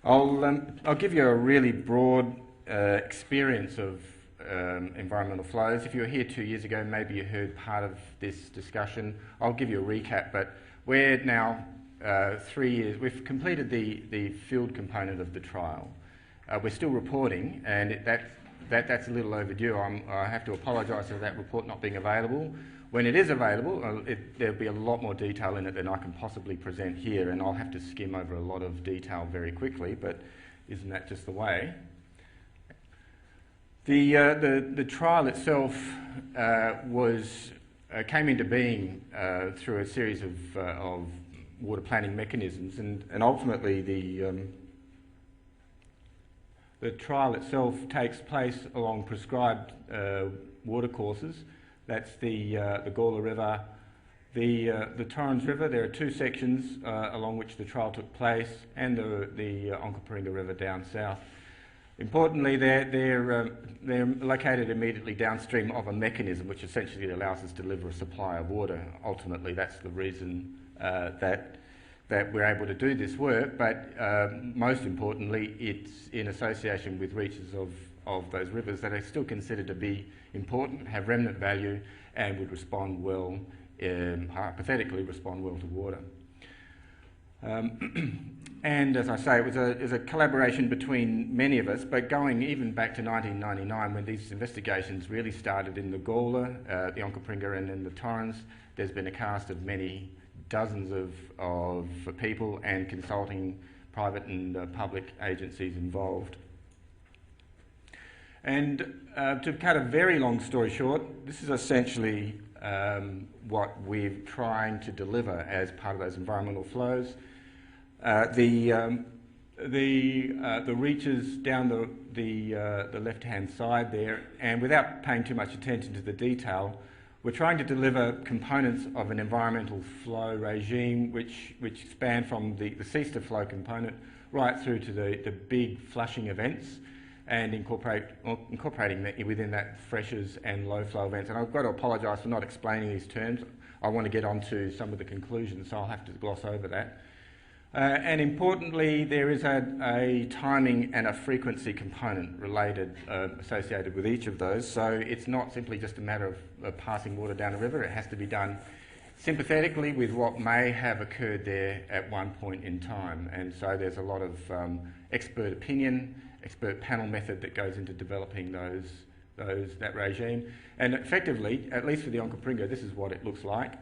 I'll give you a really broad experience of environmental flows. If you were here 2 years ago, maybe you heard part of this discussion. I'll give you a recap, but we're now 3 years. We've completed the field component of the trial. We're still reporting, and that's a little overdue. I have to apologise for that report not being available. When it is available, there'll be a lot more detail in it than I can possibly present here, and I'll have to skim over a lot of detail very quickly, but isn't that just the way? The trial itself came into being through a series of water planning mechanisms, and ultimately the trial itself takes place along prescribed water courses. That's the Gawler River, the Torrens River. There are two sections along which the trial took place, and the Onkaparinga River down south. Importantly, they're located immediately downstream of a mechanism which essentially allows us to deliver a supply of water. Ultimately, that's the reason that we're able to do this work, but most importantly, it's in association with reaches of those rivers that are still considered to be important, have remnant value, and would respond well, hypothetically respond well to water. And as I say, it was a collaboration between many of us, but going even back to 1999 when these investigations really started in the Gawler, the Onkaparinga and then the Torrens. There's been a cast of many dozens of people and consulting private and public agencies involved. And to cut a very long story short, this is essentially what we're trying to deliver as part of those environmental flows. The reaches down the left-hand side there, and without paying too much attention to the detail, we're trying to deliver components of an environmental flow regime which span from the cease-to-flow component right through to the big flushing events, and incorporating within that freshers and low-flow events. And I've got to apologise for not explaining these terms. I want to get on to some of the conclusions, so I'll have to gloss over that. And importantly, there is a timing and a frequency component associated with each of those. So it's not simply just a matter of passing water down a river. It has to be done sympathetically with what may have occurred there at one point in time. And so there's a lot of expert opinion, expert panel method that goes into developing that regime. And effectively, at least for the Onkaparinga, this is what it looks like.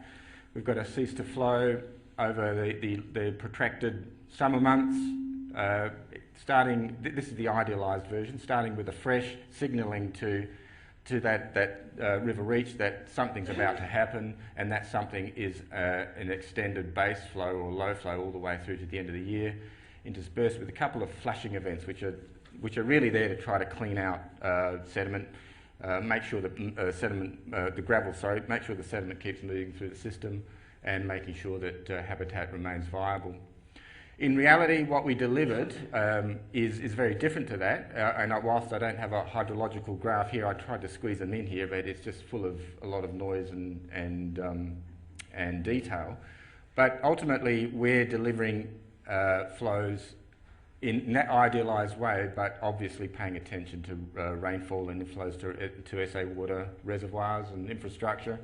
We've got a cease to flow over the protracted summer months, this is the idealised version, starting with a fresh, signalling to that river reach that something's about to happen, and that something is an extended base flow or low flow all the way through to the end of the year, interspersed with a couple of flushing events which are really there to try to clean out sediment, make sure that make sure the sediment keeps moving through the system, and making sure that habitat remains viable. In reality, what we delivered is very different to that, and whilst I don't have a hydrological graph here, I tried to squeeze them in here, but it's just full of a lot of noise and detail. But ultimately, we're delivering flows in that idealised way, but obviously paying attention to rainfall and inflows to SA water reservoirs and infrastructure.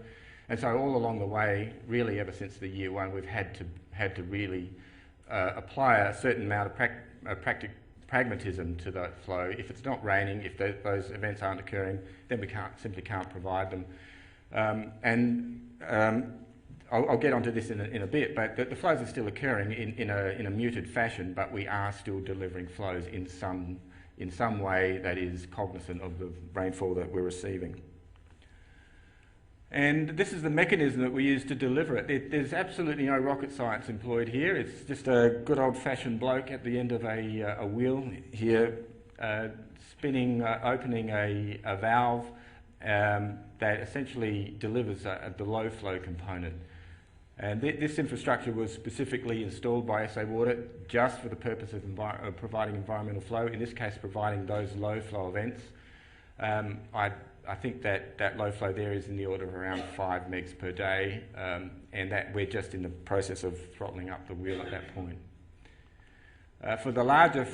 And so all along the way, really ever since the year one, we've had to really apply a certain amount of pragmatism to that flow. If it's not raining, if those events aren't occurring, then we simply can't provide them. I'll get onto this in a bit, but the flows are still occurring in a muted fashion, but we are still delivering flows in some way that is cognizant of the rainfall that we're receiving. And this is the mechanism that we use to deliver it. There's absolutely no rocket science employed here. It's just a good old-fashioned bloke at the end of a wheel here, opening a valve that essentially delivers the low-flow component. And this infrastructure was specifically installed by SA Water just for the purpose of providing environmental flow, in this case providing those low-flow events. I think that low flow there is in the order of around 5 megs per day, and that we're just in the process of throttling up the wheel at that point. For the larger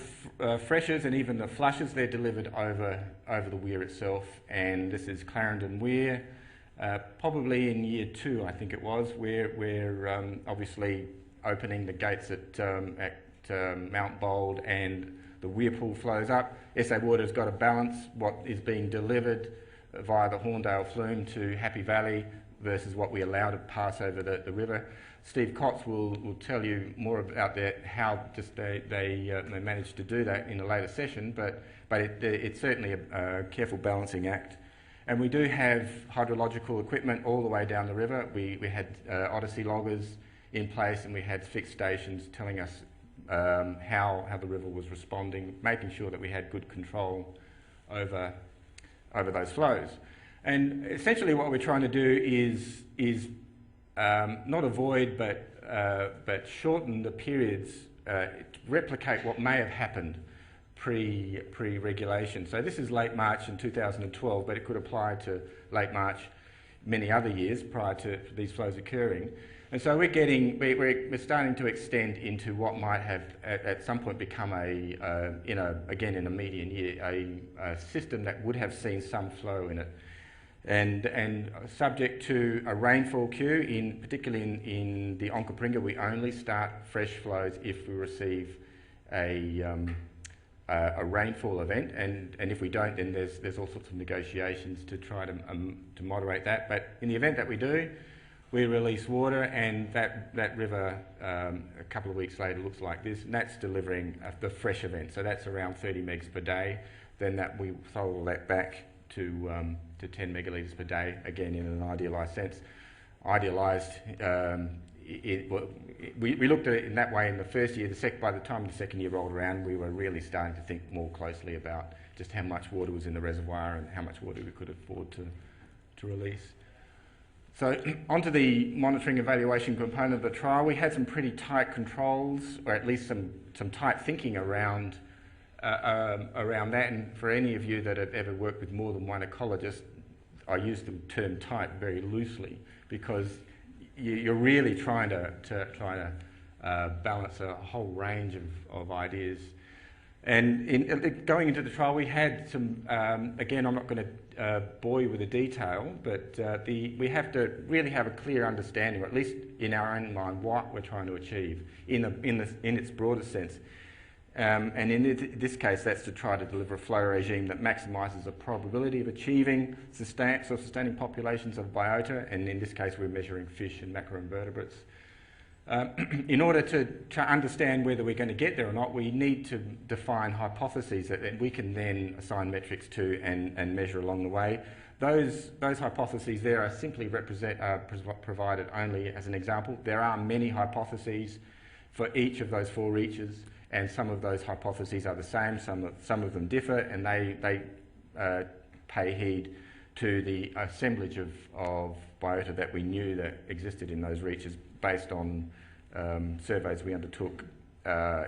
freshers and even the flushes, they're delivered over the weir itself, and this is Clarendon Weir, probably in year 2, I think it was, where we're obviously opening the gates at Mount Bold, and the weir pool flows up. SA Water's got to balance what is being delivered via the Horndale flume to Happy Valley versus what we allow to pass over the river. Steve Kotz will tell you more about that, how just they managed to do that in a later session, but it's certainly a careful balancing act. And we do have hydrological equipment all the way down the river. We had Odyssey loggers in place, and we had fixed stations telling us how the river was responding, making sure that we had good control over those flows. And essentially what we're trying to do is not avoid but shorten the periods, replicate what may have happened pre-regulation. So this is late March in 2012, but it could apply to late March many other years prior to these flows occurring. And so we're starting to extend into what might have at some point become in a median year, a system that would have seen some flow in it. And subject to a rainfall queue, particularly in the Onkaparinga, we only start fresh flows if we receive a rainfall event, and if we don't, then there's all sorts of negotiations to try to moderate that. But in the event that we do, we release water, and that river a couple of weeks later looks like this, and that's delivering the fresh event. So that's around 30 megs per day. Then we throttle that back to 10 megalitres per day, again in an idealised sense. Idealised, we looked at it in that way in the first year. By the time the second year rolled around, we were really starting to think more closely about just how much water was in the reservoir and how much water we could afford to release. So onto the monitoring evaluation component of the trial, we had some pretty tight controls, or at least some tight thinking around that. And for any of you that have ever worked with more than one ecologist, I use the term tight very loosely, because you're really trying to balance a whole range of ideas. And going into the trial, we had some, again, I'm not going to bore you with the detail, but we have to really have a clear understanding, or at least in our own mind, what we're trying to achieve in its broadest sense. And in this case, that's to try to deliver a flow regime that maximises the probability of achieving sustaining populations of biota, and in this case, we're measuring fish and macrovertebrates. In order to understand whether we're going to get there or not, we need to define hypotheses that we can then assign metrics to and measure along the way. Those hypotheses there are simply provided only as an example. There are many hypotheses for each of those 4 reaches, and some of those hypotheses are the same, some of them differ, and they pay heed to the assemblage of biota that we knew that existed in those reaches based on surveys we undertook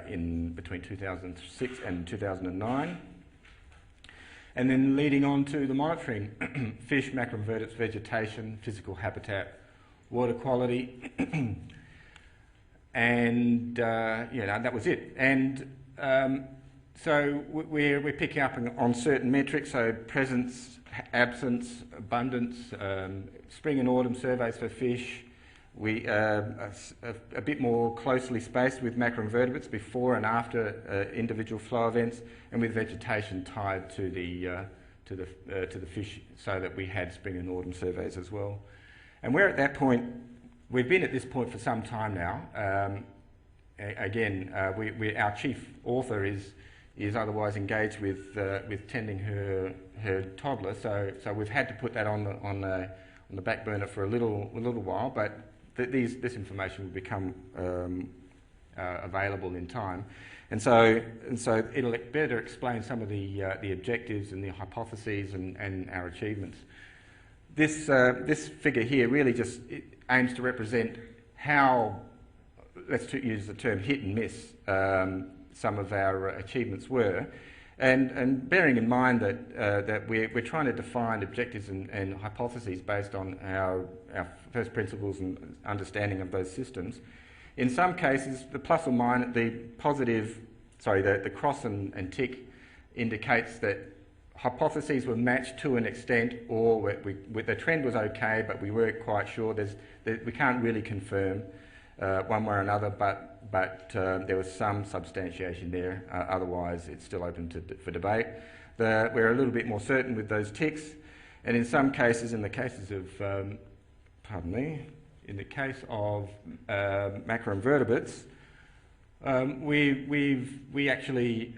in between 2006 and 2009. And then leading on to the monitoring, fish, macrovertebrates, vegetation, physical habitat, water quality, and that was it. And so we're picking up on certain metrics, so presence, absence, abundance, spring and autumn surveys for fish. We a bit more closely spaced with macrovertebrates before and after individual flow events, and with vegetation tied to the fish, so that we had spring and autumn surveys as well. And we're at that point. We've been at this point for some time now. Our chief author is otherwise engaged with tending her toddler, so we've had to put that on the back burner for a little while. But this information will become available in time, and so it'll better explain some of the objectives and the hypotheses and our achievements. This figure here really just aims to represent how, let's use the term hit and miss, some of our achievements were, and bearing in mind that we're trying to define objectives and hypotheses based on our first principles and understanding of those systems. In some cases, the plus or minus, the positive the cross and tick indicates that hypotheses were matched to an extent, or the trend was okay, but we weren't quite sure. We can't really confirm one way or another, but there was some substantiation there. Otherwise, it's still open for debate. We're a little bit more certain with those ticks, and in some cases, in the cases of, in the case of macroinvertebrates, we actually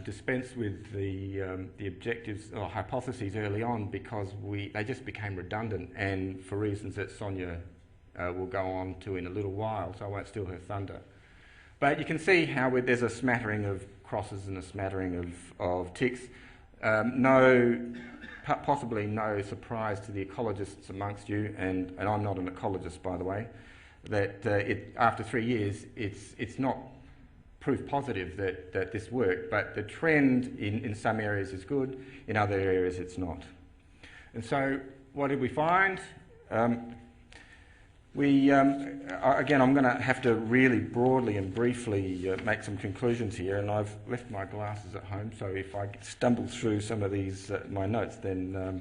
dispensed with the objectives or hypotheses early on because they just became redundant, and for reasons that Sonia will go on to in a little while, so I won't steal her thunder. But you can see how there's a smattering of crosses and a smattering of ticks. Possibly no surprise to the ecologists amongst you, and I'm not an ecologist, by the way, that after 3 years it's not proof positive that this worked, but the trend in some areas is good, in other areas it's not. And so what did we find? Again, I'm going to have to really broadly and briefly make some conclusions here, and I've left my glasses at home, so if I stumble through some of these, my notes, then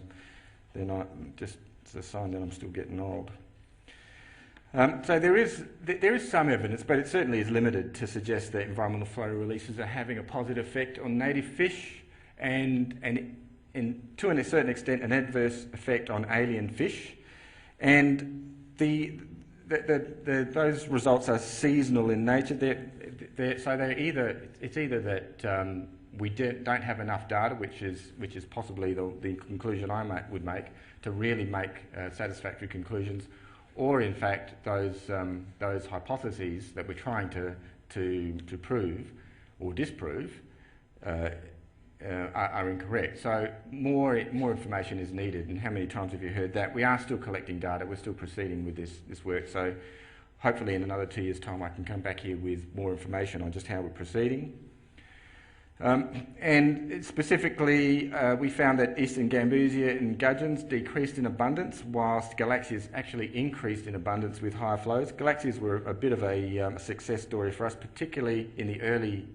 it's a sign that I'm still getting old. So there is some evidence, but it certainly is limited, to suggest that environmental flow releases are having a positive effect on native fish, and to a certain extent an adverse effect on alien fish. And those results are seasonal in nature. It's either that we don't have enough data, which is possibly the conclusion I would make, to really make satisfactory conclusions, or in fact those hypotheses that we're trying to prove or disprove are incorrect. So more information is needed, and how many times have you heard that? We are still collecting data, we're still proceeding with this work, so hopefully in another 2 years' time I can come back here with more information on just how we're proceeding. And specifically, we found that eastern Gambusia and gudgeons decreased in abundance, whilst galaxias actually increased in abundance with higher flows. Galaxias were a bit of a success story for us, particularly in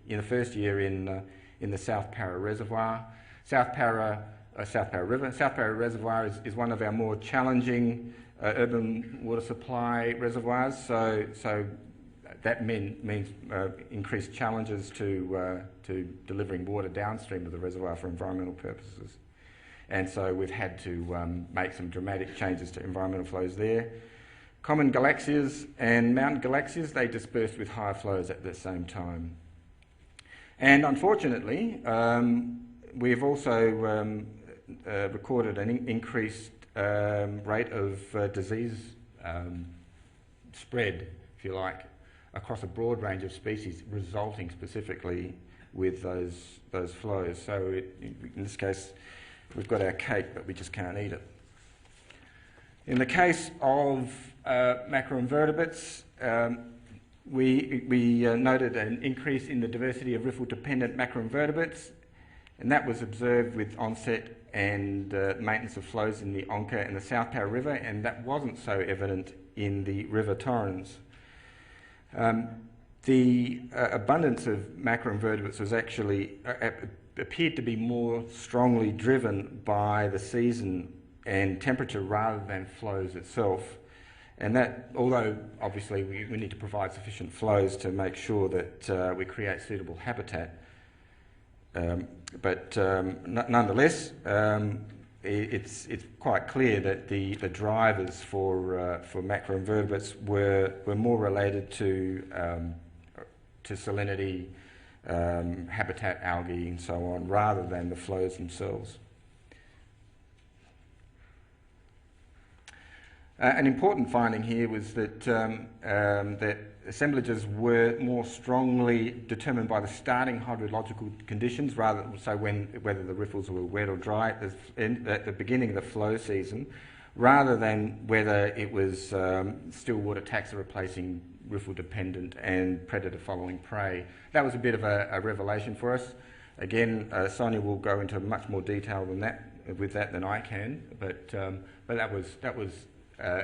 the first year in the South Para Reservoir. South Para River. South Para Reservoir is one of our more challenging urban water supply reservoirs, so that means increased challenges to delivering water downstream of the reservoir for environmental purposes. And so we've had to make some dramatic changes to environmental flows there. Common galaxias and mountain galaxias, they dispersed with higher flows at the same time. And unfortunately, we've also recorded an increased rate of disease spread, if you like, across a broad range of species, resulting specifically with those flows. So in this case, we've got our cake, but we just can't eat it. In the case of macroinvertebrates, we noted an increase in the diversity of riffle-dependent macroinvertebrates, and that was observed with onset and maintenance of flows in the Onka and the South Para River, and that wasn't so evident in the River Torrens. The abundance of macroinvertebrates was actually appeared to be more strongly driven by the season and temperature rather than flows itself. And that, although obviously we need to provide sufficient flows to make sure that we create suitable habitat, but nonetheless, it's quite clear that the drivers for macroinvertebrates were more related to salinity, habitat, algae, and so on, rather than the flows themselves. An important finding here was that that assemblages were more strongly determined by the starting hydrological conditions, whether the riffles were wet or dry at the beginning of the flow season, rather than whether it was still water taxa replacing riffle-dependent and predator-following prey. That was a bit of a revelation for us. Again, Sonia will go into much more detail with that than I can, but that was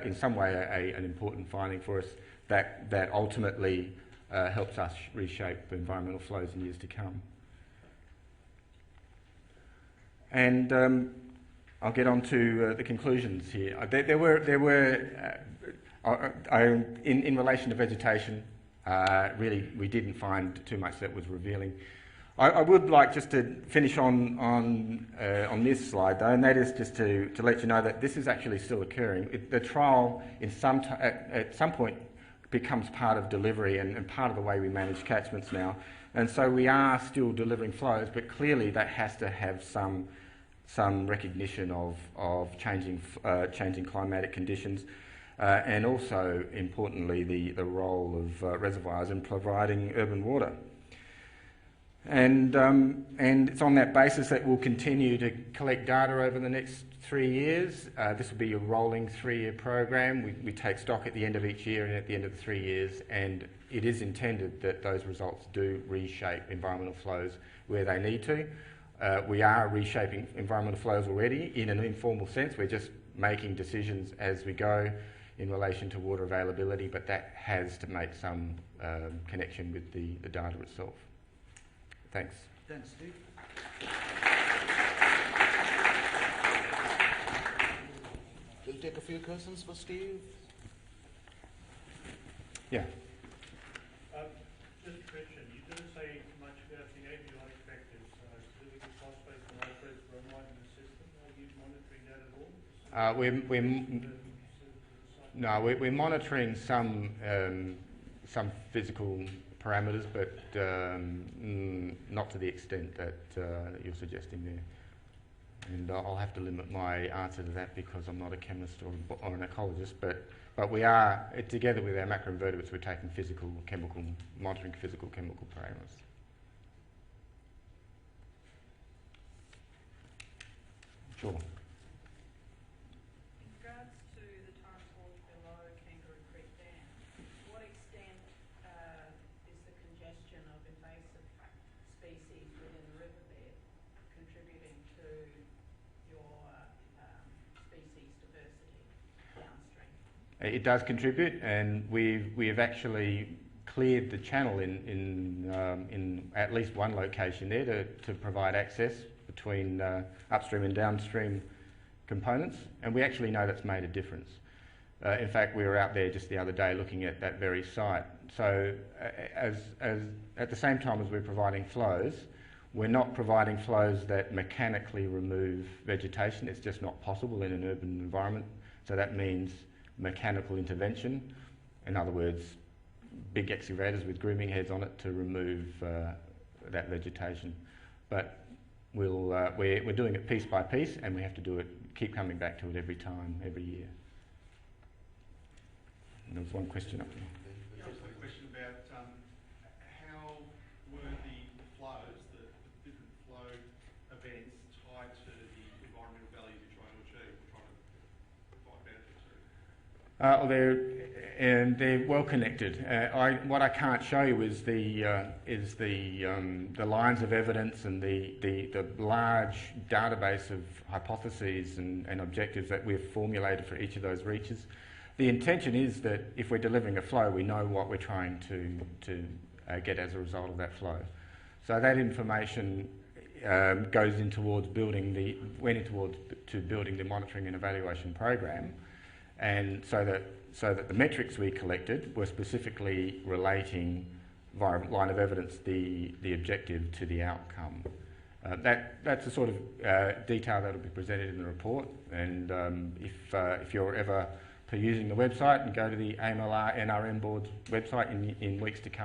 in some way an important finding for us, that ultimately helps us reshape environmental flows in years to come. And I'll get on to the conclusions here. In relation to vegetation, really we didn't find too much that was revealing. I would like just to finish on this slide though, and that is just to let you know that this is actually still occurring. The trial at some point becomes part of delivery and part of the way we manage catchments now. And so we are still delivering flows, but clearly that has to have some recognition of changing climatic conditions, and also importantly the role of reservoirs in providing urban water. And it's on that basis that we'll continue to collect data over the next 3 years. This will be a rolling 3-year program. We take stock at the end of each year and at the end of the 3 years, and it is intended that those results do reshape environmental flows where they need to. We are reshaping environmental flows already in an informal sense. We're just making decisions as we go in relation to water availability, but that has to make some connection with the data itself. Thanks. Thanks, Steve. We'll take a few questions for Steve. Yeah. Just a question. You didn't say much about the avionic factors, specifically phosphate and nitrates, bromide in the system. Are you monitoring that at all? We're monitoring some physical parameters, but not to the extent that you're suggesting there. And I'll have to limit my answer to that because I'm not a chemist or an ecologist, but we are, together with our macrovertebrates, we're taking monitoring physical chemical parameters. Sure. It does contribute, and we've actually cleared the channel in at least one location there to provide access between upstream and downstream components, and we actually know that's made a difference. In fact, we were out there just the other day looking at that very site. So as at the same time as we're providing flows, we're not providing flows that mechanically remove vegetation. It's just not possible in an urban environment. So that means mechanical intervention, in other words, big excavators with grooming heads on it to remove that vegetation. But we're doing it piece by piece, and we have to keep coming back to it every time, every year. And there was one question up there. Yeah, I was got a question about how were the flows, the different flow events tied to the environmental values you're trying to achieve, trying to provide benefit to? They're well connected. What I can't show you is the lines of evidence and the large database of hypotheses and objectives that we've formulated for each of those reaches. The intention is that if we're delivering a flow, we know what we're trying to get as a result of that flow. So that information goes in towards building the monitoring and evaluation program, and so that the metrics we collected were specifically relating via line of evidence the objective to the outcome. That's the sort of detail that will be presented in the report, and if you're ever using the website and go to the AMLR NRM board's website in weeks to come,